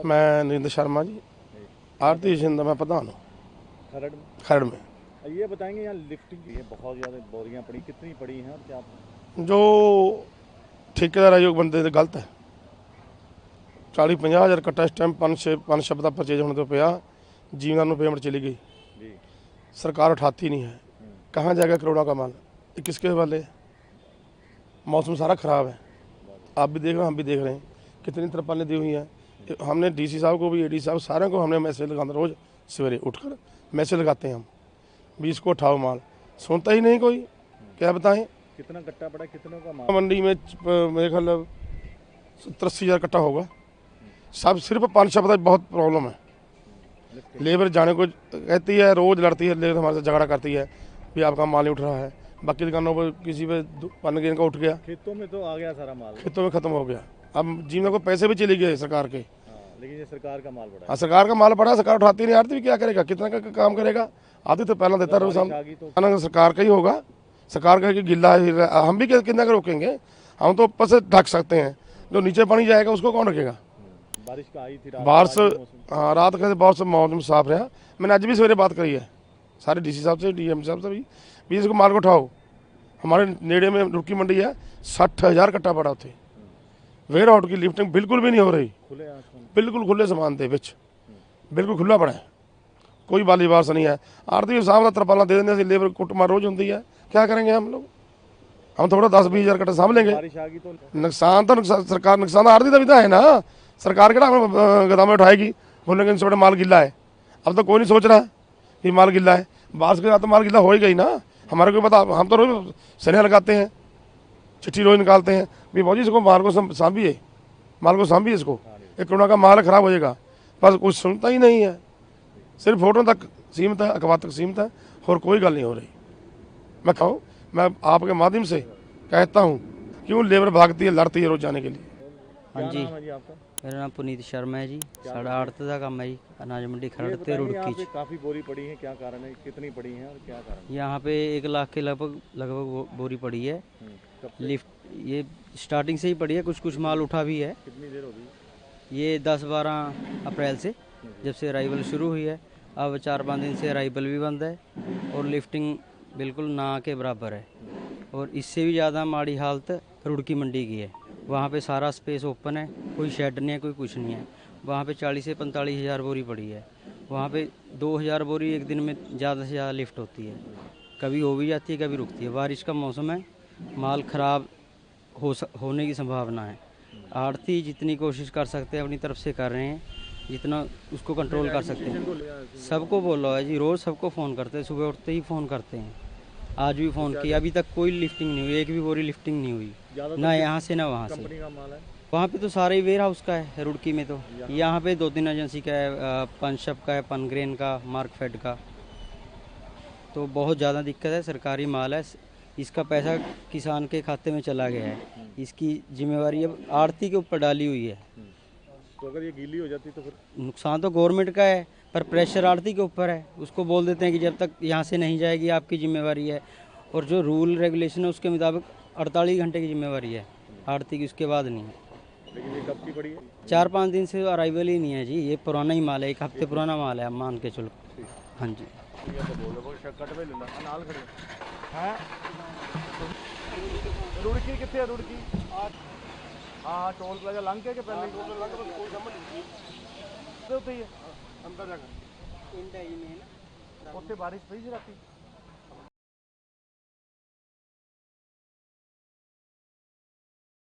मैं नरेंद्र शर्मा जी, आरती सिंध मैं प्रधान हूँ खरड़ में। ये बताएंगे यहाँ लिफ्टिंग की है बहुत ज़्यादा बोरियाँ पड़ी, कितनी पड़ी हैं और क्या? जो ठेकेदार आयोग बनते गलत है। 40-50 हज़ार कट्टा इस टाइम 5 पता परचेज होने तो पिया, जीवना में पेमेंट चली गई, सरकार उठाती नहीं है। कहाँ जाएगा करोड़ों का माल? ये किसके वाले? मौसम सारा ख़राब है, आप भी देख रहे हैं, हम भी देख रहे हैं कितनी तरपालें दी हुई हैं। हमने डीसी साहब को भी, एडी साहब सारे को हमने मैसेज लगाते, रोज़ सवेरे उठकर मैसेज लगाते हैं हम भी इसको उठाओ माल, सुनता ही नहीं कोई। क्या बताएं कितना कट्टा पड़ा, कितनों का माल? मंडी में मेरे ख्याल 70-80 हज़ार कट्टा होगा। सब सिर्फ 5 पता बहुत प्रॉब्लम है। लेबर जाने को कहती है, रोज़ लड़ती है, लेबर हमारे से झगड़ा करती है भी आपका माल नहीं उठ रहा है। बाकी दुकानों पर किसी पे पन गेन का उठ गया, खेतों में तो आ गया सारा माल, खेतों में ख़त्म हो गया। अब जीवन को पैसे भी चले गए सरकार के। लेकिन ये सरकार का माल पड़ा। हाँ, सरकार का माल पड़ा, सरकार उठाती नहीं। आरती भी क्या करेगा, कितना का काम करेगा? आती तो पहला देता रोज। हम सरकार का ही होगा, सरकार का गिल्ला है, हम भी कितना का रोकेंगे? हम तो ऊपर से ढक सकते हैं, जो नीचे पानी जाएगा उसको कौन रखेगा? बारिश का आई थी बारिश, हाँ रात का बहुत से मौसम साफ रहा। मैंने आज भी सवेरे बात करी है सारे डीसी साहब से, डीएम साहब से भी इसको माल को उठाओ। हमारे नेड़े में रुड़की मंडी है, 60,000 कट्टा पड़ा थे। वेयर आउट की लिफ्टिंग बिल्कुल भी नहीं हो रही, बिल्कुल खुले सामान थे बिच, बिल्कुल खुला पड़ा है, कोई बाली बार से नहीं है। आरती साहब का तरपाला दे देने से लेबर कुटमार रोज होती है, क्या करेंगे हम लोग? हम थोड़ा 10-20 हज़ार कट्टा साम लेंगे। नुकसान तो सरकार, नुकसान आरती तभी तो है ना। सरकार के गोदाम में उठाएगी, बोलेंगे इनसे बड़ा माल गिल्ला है। अब तो कोई नहीं सोच रहा है कि माल गिल्ला है, बारिश के साथ तो माल गिल्ला हो ही गई ना। हमारे को पता, हम तो रोज सरिया लगाते हैं, चिट्ठी रोज निकालते हैं भी भाजी इसको माल को सांभिए, माल को सांभिए, इसको एक करोड़ का माल खराब हो जाएगा। बस कुछ सुनता ही नहीं है, सिर्फ फोटो तक सीमित है, अखबार तक सीमित है, और कोई गल नहीं हो रही। मैं कहूँ, मैं आपके माध्यम से कहता हूँ, क्यों लेबर भागती है, लड़ती है रोज जाने के लिए। हाँ जी, मेरा नाम पुनीत शर्मा है जी। साढ़ा आड़त का काम है जी, अनाज मंडी खरड़ते रुड़की। काफ़ी बोरी पड़ी है, क्या कारण है, कितनी पड़ी है और क्या कारण? यहाँ पे 1 लाख के लगभग बोरी पड़ी है। लिफ्ट ये स्टार्टिंग से ही पड़ी है, कुछ माल उठा भी है। कितनी देर हो गई? ये 10-12 अप्रैल से, जब से अराइवल शुरू हुई है। अब 4-5 दिन से अराइवल भी बंद है और लिफ्टिंग बिल्कुल ना के बराबर है। और इससे भी ज़्यादा माड़ी हालत रुड़की मंडी की है। वहाँ पे सारा स्पेस ओपन है, कोई शेड नहीं है, कोई कुछ नहीं है। वहाँ पे 40 से 45 हज़ार बोरी पड़ी है। वहाँ पे 2000 बोरी एक दिन में ज़्यादा से ज़्यादा लिफ्ट होती है, कभी हो भी जाती है, कभी रुकती है। बारिश का मौसम है, माल ख़राब होने की संभावना है। आड़ती जितनी कोशिश कर सकते हैं अपनी तरफ से कर रहे हैं, जितना उसको कंट्रोल कर सकते हैं। सबको बोला है जी, रोज़ सबको फ़ोन करते हैं, सुबह उठते ही फ़ोन करते हैं। आज भी फ़ोन किया, अभी तक कोई लिफ्टिंग नहीं हुई, एक भी बोरी लिफ्टिंग नहीं हुई, ना यहाँ से ना वहाँ से। वहाँ पे तो सारा ही वेयर हाउस का है रुड़की में। तो यहाँ पे 2-3 एजेंसी का है, पंचप का है, पनग्रेन का, मार्कफेड का। तो बहुत ज़्यादा दिक्कत है। सरकारी माल है, इसका पैसा किसान के खाते में चला गया है, इसकी जिम्मेवारी अब आड़ती के ऊपर डाली हुई है। तो अगर ये गीली हो जाती तो फिर नुकसान तो गवर्नमेंट का है, पर प्रेशर आड़ती के ऊपर है। उसको बोल देते हैं कि जब तक यहाँ से नहीं जाएगी आपकी जिम्मेवारी है, और जो रूल रेगुलेशन है उसके मुताबिक 48 घंटे की जिम्मेवारी है आड़ती की, उसके बाद नहीं है। लेकिन ये कब की पड़ी है? 4-5 दिन से अराइवल ही नहीं है जी, ये पुराना ही माल है, 1 हफ्ते पुराना माल है, आप मान के चलो। हाँ जी, रुड़की कितने है? रुड़की हाँ, टोल प्लाजा लंघ के पहले ਉੱਥੇ ਬਾਰਿਸ਼ ਪਈ ਸੀ ਰਾਤੀ।